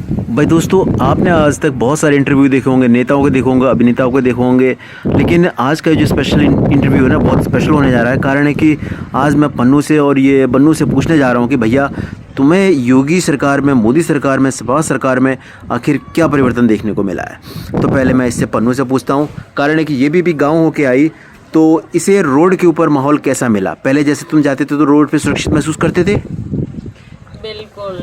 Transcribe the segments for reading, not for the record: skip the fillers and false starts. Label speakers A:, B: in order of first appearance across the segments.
A: भाई दोस्तों, आपने आज तक बहुत सारे इंटरव्यू देखे होंगे, नेताओं के देखे होंगे, अभिनेताओं के देखे होंगे, लेकिन आज का जो स्पेशल इंटरव्यू है ना, बहुत स्पेशल होने जा रहा है। कारण है कि आज मैं पन्नू से और ये बन्नू से पूछने जा रहा हूँ कि भैया, तुम्हें योगी सरकार में, मोदी सरकार में, सपा सरकार में आखिर क्या परिवर्तन देखने को मिला है। तो पहले मैं इससे पन्नू से पूछता हूँ। कारण है कि ये भी गाँव होके आई, तो इसे रोड के ऊपर माहौल कैसा मिला? पहले जैसे तुम जाते थे तो रोड पे सुरक्षित महसूस करते थे?
B: बिल्कुल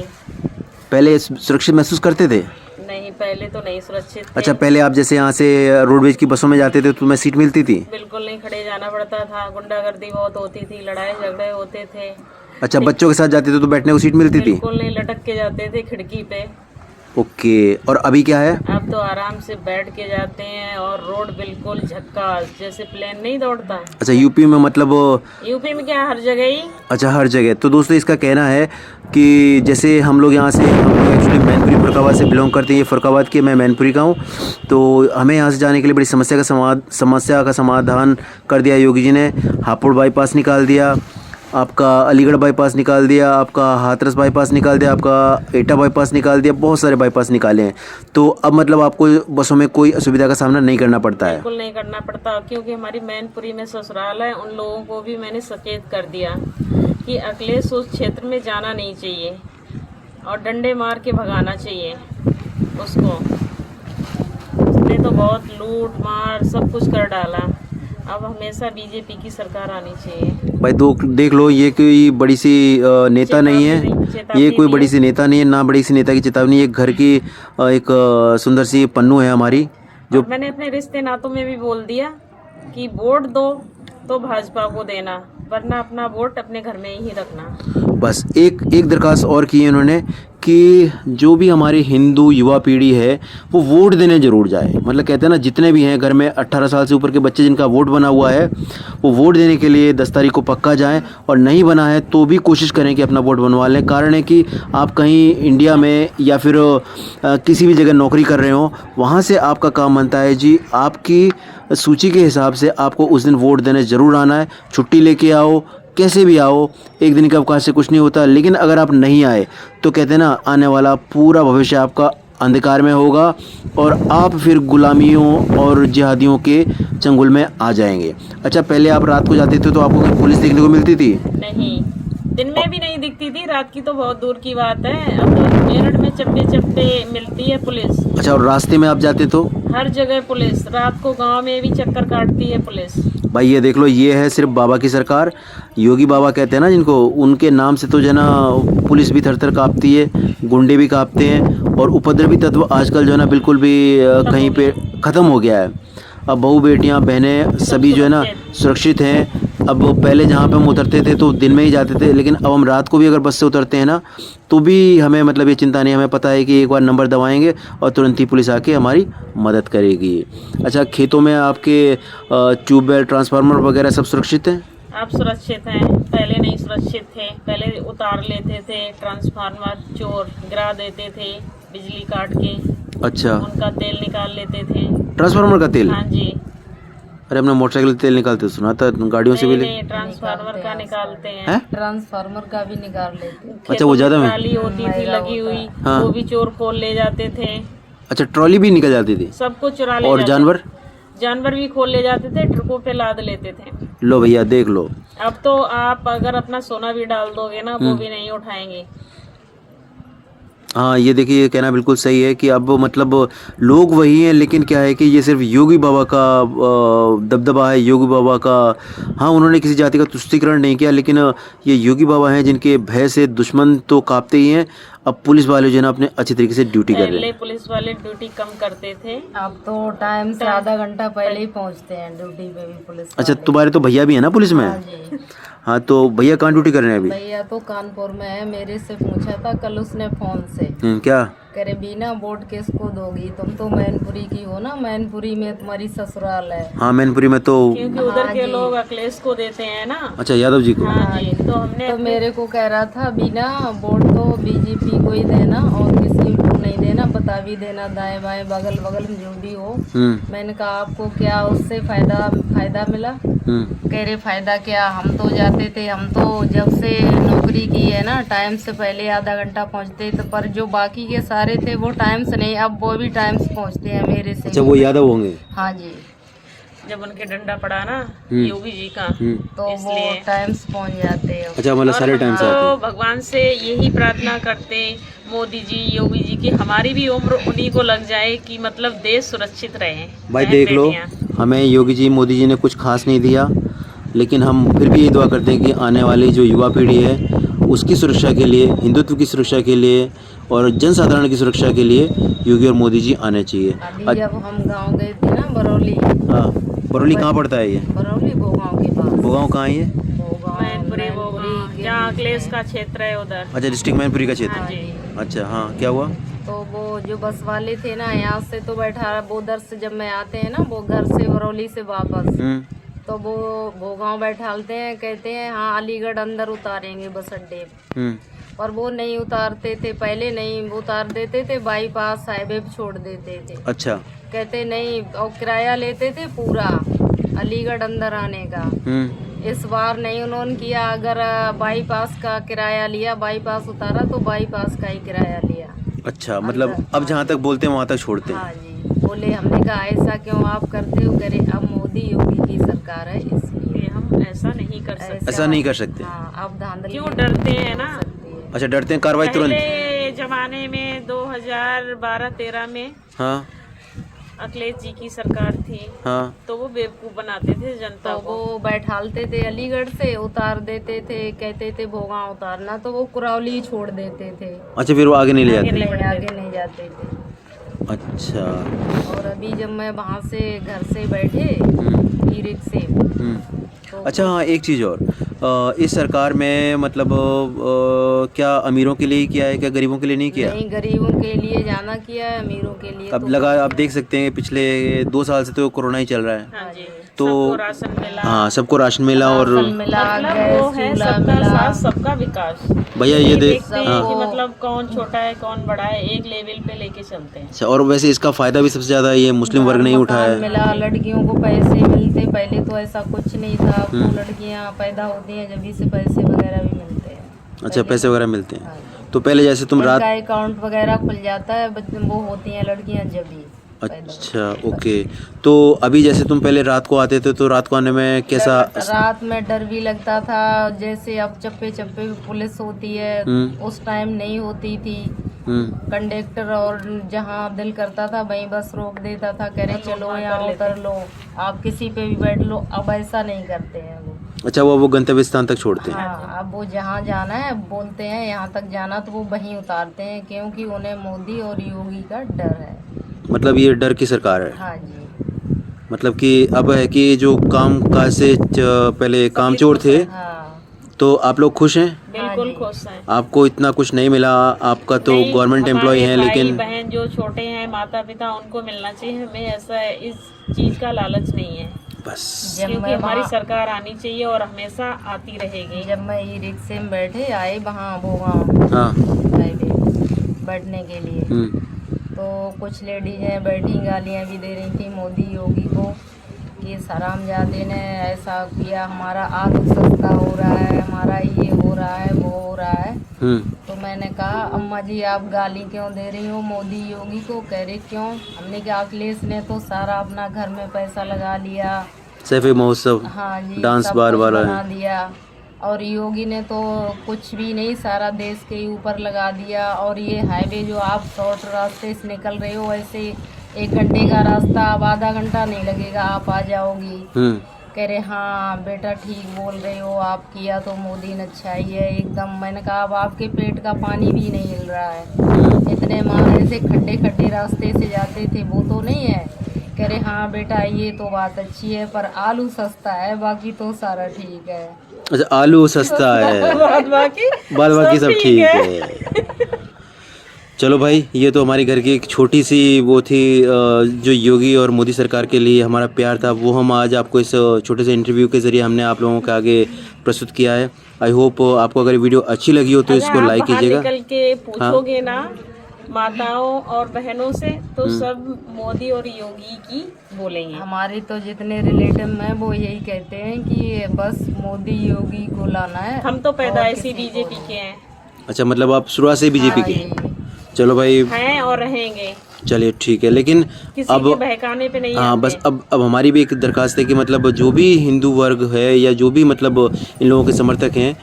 A: पहले सुरक्षित महसूस करते थे?
B: नहीं, पहले तो नहीं सुरक्षित थे।
A: अच्छा, पहले आप जैसे यहाँ से रोडवेज की बसों में जाते थे तो तुम्हें सीट मिलती थी?
B: बिल्कुल नहीं, खड़े जाना पड़ता था, गुंडागर्दी बहुत होती थी, लड़ाई झगड़े होते थे।
A: अच्छा, बच्चों के साथ जाते थे तो बैठने को सीट मिलती थी?
B: बिल्कुल नहीं, लटक के जाते थे खिड़की पे।
A: ओके, और अभी क्या है?
B: अब तो आराम से बैठ के जाते हैं और रोड बिल्कुल झक्कास, जैसे प्लेन नहीं दौड़ता।
A: अच्छा, यूपी में मतलब?
B: यूपी में क्या, हर जगह ही।
A: अच्छा, हर जगह। तो दोस्तों, इसका कहना है कि जैसे हम लोग यहाँ से, हम लोग एक्चुअली मैनपुरी फरुखाबाद से बिलोंग करते हैं। ये फरुखाबाद की, मैं मैनपुरी का हूँ। तो हमें यहाँ से जाने के लिए बड़ी समस्या का समाधान कर दिया योगी जी ने। हापुड़ बाईपास निकाल दिया, आपका अलीगढ़ बाईपास निकाल दिया, आपका हाथरस बाईपास निकाल दिया, आपका एटा बाईपास निकाल दिया, बहुत सारे बाईपास निकाले हैं। तो अब मतलब आपको बसों में कोई असुविधा का सामना नहीं करना पड़ता है?
B: बिल्कुल नहीं करना पड़ता, क्योंकि हमारी मैनपुरी में ससुराल है। उन लोगों को भी मैंने सचेत कर दिया कि अखिलेश उस क्षेत्र में जाना नहीं चाहिए और डंडे मार के भगाना चाहिए उसको। उसने तो बहुत लूट मार सब कुछ कर डाला। अब हमेशा बीजेपी की सरकार आनी चाहिए।
A: भाई देख लो, ये कोई बड़ी सी नेता नहीं है, ये कोई बड़ी सी नेता नहीं है, ना बड़ी सी नेता की चेतावनी। एक घर की एक सुंदर सी पन्नू है हमारी, जो
B: मैंने अपने रिश्ते नातों में भी बोल दिया कि वोट दो तो भाजपा को देना, वरना अपना वोट अपने घर में ही रखना।
A: बस एक दरखास्त और की है उन्होंने कि जो भी हमारी हिंदू युवा पीढ़ी है वो वोट देने ज़रूर जाए। मतलब कहते हैं ना, जितने भी हैं घर में 18 साल से ऊपर के बच्चे जिनका वोट बना हुआ है, वो वोट देने के लिए 10 तारीख को पक्का जाएं, और नहीं बना है तो भी कोशिश करें कि अपना वोट बनवा लें। कारण है कि आप कहीं इंडिया में या फिर किसी भी जगह नौकरी कर रहे हो, वहाँ से आपका काम बनता है जी, आपकी सूची के हिसाब से आपको उस दिन वोट देने ज़रूर आना है। छुट्टी लेके आओ, कैसे भी आओ, एक दिन के अवकाश से कुछ नहीं होता। लेकिन अगर आप नहीं आए तो कहते हैं ना, आने वाला पूरा भविष्य आपका अंधकार में होगा और आप फिर गुलामियों और जिहादियों के चंगुल में आ जाएंगे। अच्छा, पहले आप रात को जाते थे तो आपको कोई पुलिस देखने को मिलती थी?
B: नहीं, दिन में भी नहीं दिखती थी, रात की तो बहुत दूर की बात है। अब तो मेरठ में चप्पे चप्पे मिलती है पुलिस।
A: अच्छा, और रास्ते में आप जाते तो?
B: हर जगह पुलिस, रात को गांव में भी चक्कर काटती है पुलिस।
A: भाई ये देख लो, ये है सिर्फ बाबा की सरकार। योगी बाबा कहते हैं ना जिनको, उनके नाम से तो जो है ना पुलिस भी थर थर काँपती है, गुंडे भी काँपते हैं, और उपद्रवी तत्व आजकल जो है ना बिल्कुल भी कहीं पे ख़त्म हो गया है। अब बहू बेटियां बहनें सभी जो है ना सुरक्षित हैं। अब पहले जहाँ पे हम उतरते थे तो दिन में ही जाते थे, लेकिन अब हम रात को भी अगर बस से उतरते हैं ना तो भी हमें मतलब ये चिंता नहीं, हमें पता है कि एक बार नंबर दबाएंगे और तुरंत ही पुलिस आके हमारी मदद करेगी। अच्छा, खेतों में आपके ट्यूबवेल, ट्रांसफार्मर वगैरह सब सुरक्षित हैं?
B: आप सुरक्षित हैं, पहले नहीं सुरक्षित थे। पहले उतार लेते थे ट्रांसफार्मर, चोर गिरा देते थे बिजली काट के।
A: अच्छा,
B: उनका तेल निकाल लेते थे।
A: ट्रांसफार्मर का तेल?
B: हाँ जी।
A: अरे, हमने मोटरसाइकिल तेल निकालते सुना था, गाड़ियों से भी
B: नहीं, ट्रांसफार्मर का निकालते हैं।
C: ट्रांसफार्मर का भी निकाल लेते हैं।
A: अच्छा, वो ज़्यादा में
B: ट्राली होती थी लगी हुई,
A: हाँ।
B: वो भी चोर खोल ले जाते थे।
A: अच्छा, ट्रॉली भी निकल जाती थी?
B: सब कुछ चुरा ले
A: और
B: जाते जानवर भी खोल ले जाते थे, ट्रकों पे लाद लेते थे।
A: लो भैया देख लो।
B: अब तो आप अगर अपना सोना भी डाल दोगे ना, वो भी नहीं उठाएंगे।
A: हाँ, ये देखिए, ये कहना बिल्कुल सही है कि अब मतलब लोग वही हैं, लेकिन क्या है कि ये सिर्फ योगी बाबा का दबदबा है, योगी बाबा का। हाँ, उन्होंने किसी जाति का तुष्टीकरण नहीं किया, लेकिन ये योगी बाबा हैं जिनके भय से दुश्मन तो कांपते ही हैं। अब पुलिस वाले जो है ना अपने अच्छे तरीके से ड्यूटी कर रहे
B: पहले
A: हैं।
B: पुलिस वाले ड्यूटी कम करते थे,
C: अब तो टाइम से आधा घंटा पहले ही पहुंचते हैं ड्यूटी पे भी पुलिस
A: अच्छा,
C: वाले।
A: तुम्हारे तो भैया भी है ना पुलिस में?
C: हाँ जी।
A: हाँ, तो भैया कहाँ ड्यूटी कर रहे हैं अभी?
C: भैया तो कानपुर में है। मेरे से पूछा था कल उसने फोन से,
A: क्या
C: कह रहे बीना वोट किसको दोगी, तुम तो मैनपुरी की हो ना, मैनपुरी में तुम्हारी ससुराल है।
A: हाँ, मैनपुरी में तो,
B: क्योंकि उधर के लोग अखिलेश को देते हैं ना।
A: अच्छा, यादव जी को।
B: हाँ जी, तो हमने
C: तो मेरे को कह रहा था बिना वोट तो बीजेपी को ही देना और किसी को नहीं देना, बता भी देना दाएं बाएं बगल बगल में जो भी हो। मैंने कहा आपको क्या उससे फायदा मिला? कह रहे फायदा क्या, हम तो जाते थे, हम तो जब से नौकरी की है ना टाइम से पहले आधा घंटा पहुंचते थे, पर जो बाकी के सारे थे वो टाइम से नहीं, अब वो भी टाइम से पहुंचते हैं मेरे से।
A: अच्छा, वो यादव होंगे।
C: हाँ जी,
B: जब उनके डंडा पड़ा ना योगी जी का,
C: तो वो
B: इसलिए
C: टाइम से पहुंच जाते हैं।
A: अच्छा, मतलब सारे टाइम से आते
B: तो
A: हैं।
B: भगवान से यही प्रार्थना करते मोदी जी, योगी जी की हमारी भी उम्र उन्हीं को लग जाए कि मतलब देश सुरक्षित रहे।
A: भाई
B: बहन
A: देख लो,
B: बेटियां।
A: हमें योगी जी मोदी जी ने कुछ खास नहीं दिया, लेकिन हम फिर भी ये दुआ करते हैं कि आने वाली जो युवा पीढ़ी है उसकी सुरक्षा के लिए, हिंदुत्व की सुरक्षा के लिए और जनसाधारण की सुरक्षा के लिए योगी और मोदी जी आने चाहिए।
C: अभी जब हम गांव गए थे ना बरौली,
A: हाँ, बरौली कहाँ पड़ता है ये?
C: बरौली भोगांव के पास।
A: भोगांव कहाँ है ये?
B: मैनपुरी वो जहाँ अखिलेश का क्षेत्र है उधर।
A: अच्छा, डिस्ट्रिक्ट मैनपुरी का क्षेत्र।
B: हाँ जी।
A: अच्छा, हाँ, क्या हुआ?
C: तो वो जो बस वाले थे ना, यहाँ से तो बैठा वो उधर से जब मैं आते हैं ना, वो घर से बरौली से वापस, तो वो भोगांव बैठालते हैं, कहते हैं हाँ अलीगढ़ अंदर उतारेंगे बस अड्डे, पर वो नहीं उतारते थे, पहले नहीं उतार देते थे, बाईपास हाईवे पे छोड़ देते थे।
A: अच्छा।
C: कहते नहीं, और किराया लेते थे पूरा अलीगढ़ अंदर आने का। इस बार नहीं उन्होंने किया, अगर बाईपास का किराया लिया, बाईपास उतारा तो बाईपास का ही किराया लिया।
A: अच्छा, मतलब अब जहाँ तक बोलते हैं वहाँ तक छोड़ते हैं।
C: हाँ जी, बोले, हमने कहा ऐसा क्यों आप करते हो, करे अब मोदी योगी की सरकार है इसलिए
B: हम ऐसा नहीं कर सकते।
A: ऐसा नहीं कर सकते।
C: हाँ, अब धांधली
B: क्यों डरते हैं ना।
A: अच्छा, डरते हैं कार्रवाई तुरंत।
B: पहले जमाने में 2012-13 में
A: हाँ
B: अखिलेश जी की सरकार थी,
A: हाँ।
B: तो वो बेवकूफ बनाते थे जनता
C: तो
B: को।
C: वो बैठालते थे अलीगढ़ से, उतार देते थे, कहते थे भोगांव उतारना, तो वो कुरौली छोड़ देते थे।
A: अच्छा, फिर वो आगे नहीं ले
B: आगे
A: जाते।
B: नहीं
C: आगे नहीं जाते थे।
A: अच्छा।
C: और अभी जब मैं वहाँ से घर से बैठे ई रिक्शे, तो
A: अच्छा, हाँ, एक चीज़ और, इस सरकार में मतलब क्या अमीरों के लिए ही किया है, क्या गरीबों के लिए नहीं किया?
C: नहीं, गरीबों के लिए जाना किया है, अमीरों के लिए
A: अब
C: तो
A: लगा, आप देख सकते हैं पिछले 2 साल से तो कोरोना ही चल रहा है।
B: हाँ जी,
A: तो
B: सबको राशन मिला।
A: हाँ, सबको राशन मिला और
C: राशन मिला,
B: मतलब
C: गैस
B: वो है
C: चूल्हा
B: सबका
C: मिला।
B: साथ सबका विकास।
A: भैया ये
B: देखते हैं
A: हाँ।
B: कि मतलब कौन छोटा है कौन बड़ा है, एक लेवल पे लेके चलते हैं।
A: अच्छा, और वैसे इसका फ़ायदा भी सबसे ज़्यादा ये मुस्लिम वर्ग नहीं उठाया
C: मकान
A: है।
C: मिला, लड़कियों को पैसे मिलते, पहले तो ऐसा कुछ नहीं था, अब तो लड़कियां पैदा होती हैं जब से पैसे वगैरह भी मिलते हैं।
A: अच्छा, पैसे वगैरह मिलते हैं।
C: हाँ।
A: तो पहले जैसे तुम रात,
C: इनका अकाउंट वगैरह खुल जाता है, वो होती हैं लड़कियां जब भी पैदा होती
A: अच्छा, ओके। तो अभी जैसे तुम पहले रात को आते थे तो रात को आने में कैसा?
C: रात में डर भी लगता था, जैसे अब चप्पे चप्पे पुलिस होती है, उस टाइम नहीं होती थी। कंडक्टर और जहाँ दिल करता था वहीं बस रोक देता था, कह रहे चलो यहाँ उतर लो, आप किसी पे भी बैठ लो। अब ऐसा नहीं करते हैं वो।
A: अच्छा, वो गंतव्य स्थान तक छोड़ते हैं।
C: हाँ, अब वो जहाँ जाना है बोलते हैं यहाँ तक जाना, तो वो वहीं उतारते हैं, क्योंकि उन्हें मोदी और योगी का डर है।
A: मतलब ये डर की सरकार है।
C: हाँ जी,
A: मतलब कि अब है कि जो काम काज से पहले कामचोर थे,
C: हाँ
A: तो आप लोग खुश हैं?
B: बिल्कुल खुश हैं।
A: आपको इतना कुछ नहीं मिला, आपका तो
B: नहीं,
A: गवर्नमेंट एम्प्लॉय
B: हमारे
A: हैं,
B: भाई
A: लेकिन
B: बहन जो छोटे हैं, माता पिता, उनको मिलना चाहिए। हमें ऐसा इस चीज का लालच नहीं है,
A: बस।
C: जब
B: क्योंकि
C: मैं
B: हमारी
C: वहाँ,
B: सरकार आनी चाहिए और हमेशा आती रहेगी।
C: जब मैं ई रिक्शे में बैठे आए वहाँ भोगांव
A: हाँ।
C: हाईवे बैठने के लिए,
A: हम्म।
C: तो कुछ लेडीजें बैठी गालियाँ भी दे रही थी मोदी योगी को कि हरामजादे ने ऐसा किया, हमारा आलू सस्ता हो रहा है, हमारा ये हो रहा है, वो हो रहा है। तो मैंने कहा अम्मा जी आप गाली क्यों दे रही हो मोदी योगी को? कह रहे क्यों? हमने कहा अखिलेश ने तो सारा अपना घर में पैसा लगा लिया,
A: सैफे महोत्सव,
C: हाँ जी,
A: डांस
C: सब
A: बार
C: कुछ
A: बार
C: बना दिया, और योगी ने तो कुछ भी नहीं, सारा देश के ऊपर लगा दिया। और ये हाईवे जो आप शॉर्ट रास्ते से निकल रहे हो, ऐसे 1 घंटे का रास्ता अब आधा घंटा नहीं लगेगा, आप आ जाओगी। कह रहे हाँ बेटा ठीक बोल रहे हो, आप किया तो मोदी ने अच्छा ही है एकदम। मैंने कहा अब आपके पेट का पानी भी नहीं हिल रहा है, इतने मारे से खड्डे खड्डे रास्ते से जाते थे, वो तो नहीं है। कह रहे हाँ बेटा ये तो बात अच्छी है, पर आलू सस्ता है, बाकी तो सारा ठीक है।
A: अच्छा, आलू सस्ता है,
B: बाद बाकी
A: सब ठीक है। चलो भाई, ये तो हमारी घर की एक छोटी सी वो थी, जो योगी और मोदी सरकार के लिए हमारा प्यार था, वो हम आज आपको इस छोटे से इंटरव्यू के ज़रिए हमने आप लोगों के आगे प्रस्तुत किया है। आई होप आपको अगर वीडियो अच्छी लगी हो तो इसको लाइक कीजिएगा।
B: निकल के पूछोगे ना माताओं और बहनों से तो सब मोदी और योगी की बोलेंगे।
C: हमारे तो जितने रिलेटिव में वो यही कहते हैं कि बस मोदी योगी को लाना है।
B: हम तो
C: और
B: पैदाइशी
C: किसी को
B: बीजेपी के हैं।
A: अच्छा, मतलब आप शुरुआत से बीजेपी के?
C: यही।
A: चलो भाई,
B: हैं और रहेंगे,
A: चलिए ठीक है। लेकिन
B: किसी
A: अब
B: के बहकाने पे नहीं
A: हाँ,
B: आते।
A: बस अब हमारी भी एक दरखास्त है कि मतलब जो भी हिंदू वर्ग है या जो भी मतलब इन लोगों के समर्थक हैं,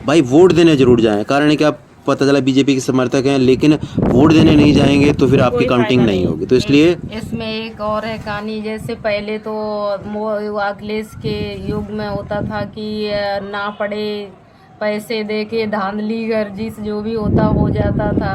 A: भाई वोट देने जरूर जाएं। कारण है कि आप पता चला बीजेपी के समर्थक हैं लेकिन वोट देने नहीं जाएंगे तो फिर आपकी
B: कोई
A: काउंटिंग
B: फायदा
A: नहीं
B: नहीं।
A: होगी। तो इसलिए
C: इसमें एक और है कहानी। जैसे पहले तो अखिलेश के युग में होता था कि ना पड़े पैसे दे के धांधली गर्जी से जो भी होता हो जाता था।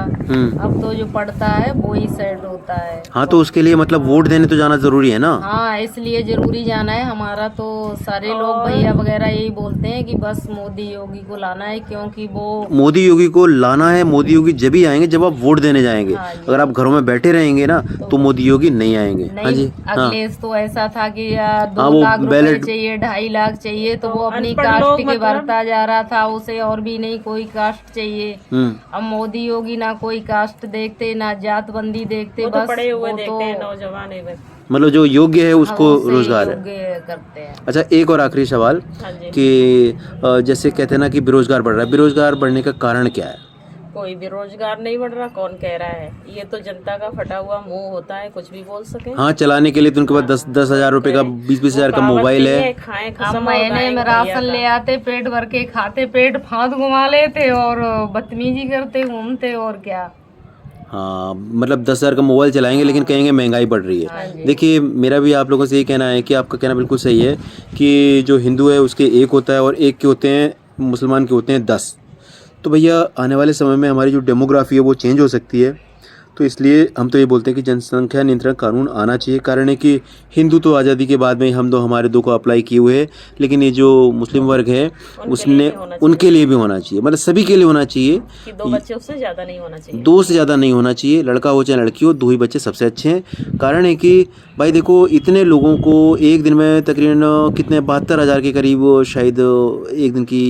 C: अब तो जो पड़ता है वो ही सेट होता है।
A: हाँ, तो उसके लिए मतलब वोट देने तो जाना जरूरी है ना।
C: हाँ, इसलिए जरूरी जाना है। हमारा तो सारे लोग भैया वगैरह यही बोलते हैं कि बस मोदी योगी को लाना है, क्योंकि वो
A: मोदी योगी को लाना है। मोदी योगी जब ही आएंगे जब आप वोट देने जाएंगे।
C: हाँ जी।
A: अगर आप घरों में बैठे रहेंगे ना तो मोदी योगी नहीं आएंगे। हाँ जी,
C: नहीं,
A: हाँ
C: अखिलेश तो ऐसा था कि 2
A: वो
C: लाख रुपए
A: बैलेट-
C: चाहिए, 2.5 लाख चाहिए, तो वो अपनी
B: अनपढ़
C: कास्ट
B: लोग
C: के
B: मतलब-
C: भरता जा रहा था। उसे और भी नहीं कोई कास्ट चाहिए।
A: हम्म।
C: अब मोदी योगी ना कोई कास्ट देखते ना जात बंदी देखते,
B: वो तो
C: बस
B: पड़े हुए
C: वो
B: देखते हैं, नौजवान है बस।
A: मतलब जो योग्य है उसको
C: उसे
A: रोजगार है।
C: योग्य करते हैं।
A: अच्छा, एक और आखिरी सवाल
B: हाँ जी।
A: कि जैसे कहते हैं ना कि बेरोजगार बढ़ रहा है, बेरोजगार बढ़ने का कारण क्या है?
B: कोई बेरोजगार नहीं बढ़ रहा, कौन कह रहा है? ये तो जनता का फटा हुआ मुंह होता है, कुछ भी बोल सके।
A: हाँ, चलाने के लिए तो उनके पास 10,000 रुपए का 20-20 हजार का मोबाइल है।
B: खाए
C: हम
B: खसम और
C: महीने
B: गाएं
C: में
B: भैया
C: राशन
B: का।
C: ले आते, पेट भर के खाते, पेट फांद घुमा लेते और बदतमीजी करते घूमते, और क्या।
A: हाँ, मतलब 10,000 का मोबाइल चलाएंगे लेकिन कहेंगे महंगाई बढ़ रही
C: हाँ
A: है।
C: जी।
A: देखिए, मेरा भी आप लोगों से ये कहना है कि आपका कहना बिल्कुल सही है कि जो हिंदू है उसके एक होता है और एक के होते हैं, मुसलमान के होते हैं 10। तो भैया आने वाले समय में हमारी जो डेमोग्राफी है वो चेंज हो सकती है। तो इसलिए हम तो ये बोलते हैं कि जनसंख्या नियंत्रण कानून आना चाहिए। कारण है कि हिंदू तो आज़ादी के बाद में हम तो हमारे 2 को अप्लाई किए हुए हैं, लेकिन ये जो मुस्लिम वर्ग है उसने उनके लिए भी होना चाहिए। मतलब सभी के लिए होना चाहिए
B: कि 2 बच्चे उससे ज्यादा नहीं होना चाहिए।
A: 2 से ज़्यादा नहीं होना चाहिए। लड़का हो चाहे लड़की हो, 2 ही बच्चे सबसे अच्छे हैं। कारण है कि भाई देखो, इतने लोगों को एक दिन में तकरीबन कितने 72,000 के करीब शायद एक दिन की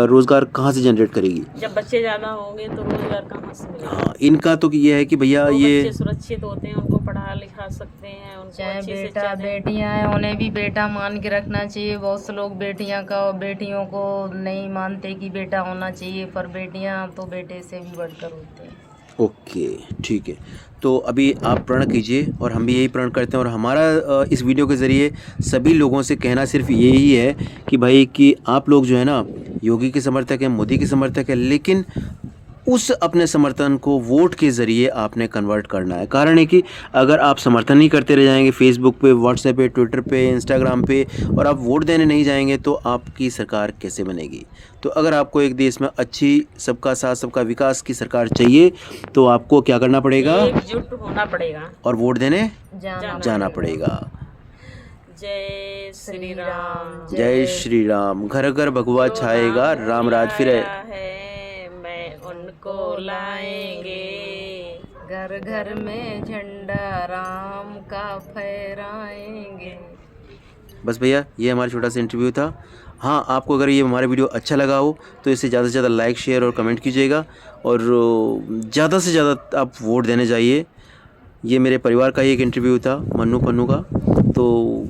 A: रोज़गार कहाँ से जनरेट करेगी?
B: जब बच्चे ज्यादा होंगे तो रोजगार कहाँ से मिलेगा?
A: हाँ, इनका तो ये है कि भैया
B: वो
A: ये
B: बच्चे सुरक्षित होते हैं, उनको पढ़ा लिखा सकते हैं, उनको
C: चाहे
B: अच्छी
C: बेटा
B: शिक्षा दें।
C: बेटियां हैं, उन्हें भी बेटा मान के रखना चाहिए। बहुत से लोग बेटियों को नहीं मानते कि बेटा होना चाहिए, पर बेटियां तो बेटे से भी बढ़कर होते हैं।
A: ओके, ठीक है। तो अभी आप प्रण कीजिए और हम भी यही प्रण करते हैं। और हमारा इस वीडियो के ज़रिए सभी लोगों से कहना सिर्फ यही है कि भाई कि आप लोग जो है ना योगी के समर्थक हैं, मोदी के समर्थक हैं, लेकिन उस अपने समर्थन को वोट के ज़रिए आपने कन्वर्ट करना है। कारण है कि अगर आप समर्थन नहीं करते रह जाएंगे फेसबुक पे, व्हाट्सएप पे, ट्विटर पे, इंस्टाग्राम पे, और आप वोट देने नहीं जाएंगे तो आपकी सरकार कैसे बनेगी? तो अगर आपको एक देश में अच्छी सबका साथ सबका विकास की सरकार चाहिए तो आपको क्या करना पड़ेगा?
B: एकजुट होना पड़ेगा
A: और वोट देने
C: जाना
A: जाना पड़ेगा।
B: जय श्री राम।
A: जय श्री राम। घर घर भगवा छाएगा, राम राज फिर
B: है, मैं उनको लाएंगे।
C: घर घर में झंडा राम का फहराएंगे।
A: बस भैया, ये हमारा छोटा सा इंटरव्यू था। हाँ, आपको अगर ये हमारा वीडियो अच्छा लगा हो तो इसे ज़्यादा से ज़्यादा लाइक, शेयर और कमेंट कीजिएगा और ज़्यादा से ज़्यादा आप वोट देने जाइए। ये मेरे परिवार का ही एक इंटरव्यू था, मन्नू पन्नू का। तो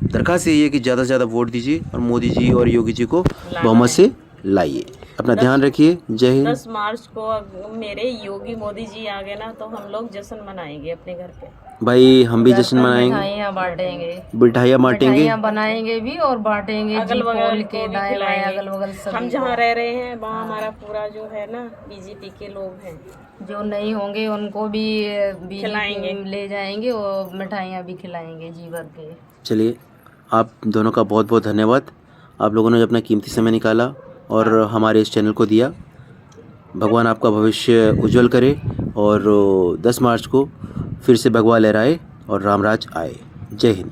A: दरख्वास्त यही है कि ज़्यादा से ज़्यादा वोट दीजिए और मोदी जी और योगी जी को बहुमत से लाइए। अपना ध्यान रखिए। जय हिंद।
B: 10 मार्च को मेरे योगी मोदी जी आ गए ना तो हम लोग जश्न मनाएंगे अपने घर पे।
A: भाई हम भी जश्न मनाएंगे,
C: मिठाइयाँ बांटेंगे,
A: मिठाइयाँ बांटेंगे,
C: मिठाइयाँ बनाएंगे भी और बांटेंगे।
B: अगल बगल
C: खोल
B: को
C: के
B: भी
C: दाएं बाएं
B: खिलाएंगे।
C: अगल बगल सभी
B: हम
C: को।
B: जहाँ रह रहे हैं वहाँ हमारा पूरा जो है ना बीजेपी के लोग हैं।
C: जो नहीं होंगे उनको भी
B: खिलाएंगे।
C: ले जाएंगे और मिठाइयाँ भी खिलाएंगे जी भर के।
A: चलिए, आप दोनों का बहुत बहुत धन्यवाद। आप लोगों ने अपना कीमती समय निकाला और हमारे इस चैनल को दिया। भगवान आपका भविष्य उज्जवल करे और 10 मार्च को फिर से भगवा लहराए और रामराज आए। जय हिंद।